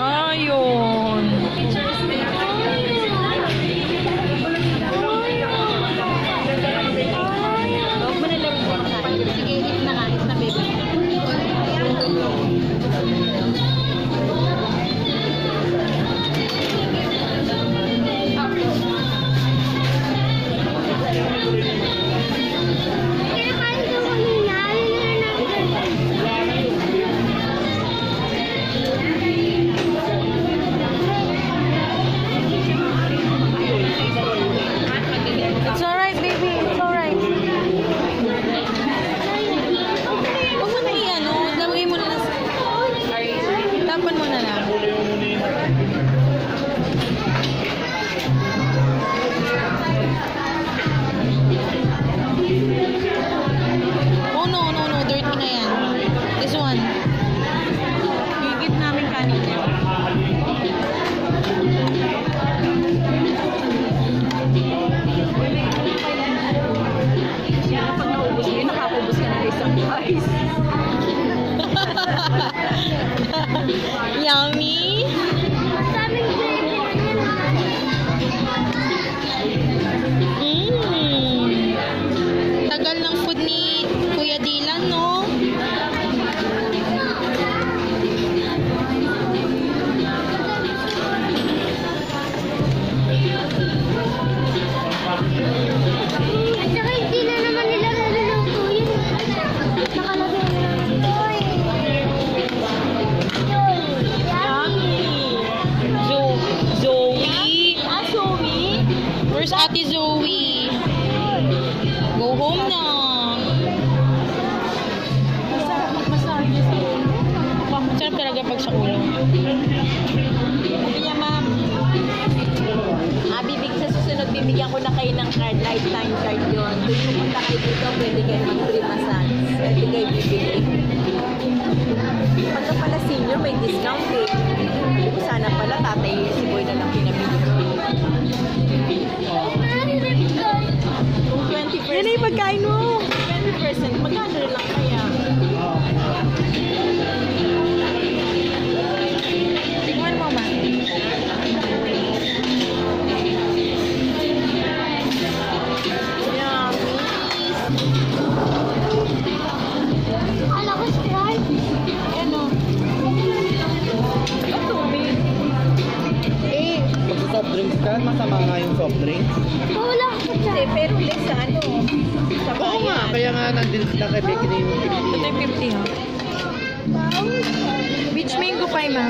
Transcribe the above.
Ayun. Huwag mo na lang po. Sige, eat na nga. Eat na, baby. It's alright, baby. It's alright. Huwag mo na i-ano. Lagay mo na lang. Tapan mo na lang. Oh, no, no, no. Dirty na yan. This one. Higit namin kanina. Pag naubos yun, nakakubos ka na isang guys. Yummy. Tagal ng food ni Kuya Dylan, no? At saka hindi na naman nila naluluto yun. Nakalagay na lang. Zoe. Ah, Zoe? Where's Ate Zoe? Go home na. Masarap niya sa ulo. Sarap talaga pag sa ulo. Sabi niya, ma'am, sa susunod, bibigyan ko na kayo ng card, lifetime card yun. Kung pumunta kayo dito, pwede kayo mag-free massage. Pwede kayo bibili. Pagka pala senior, may discount eh. Sana pala, tatay, si Boy na lang pinabili ko. Kung 20%. Yan na yung pagkain mo. 20%, magkano lang kaya? Tingnan mo, ma. Ala ko Sprite. Ano? Tubig. Pag soft drinks ka, masama nga yung soft drinks. Wala ko Hindi, dyan. pero ulit sa ano? Sa Oo nga, bayan. kaya nga nandun sila kay Becky na yung Ito yung 50, ha? Bawal. Which mango pie, ma?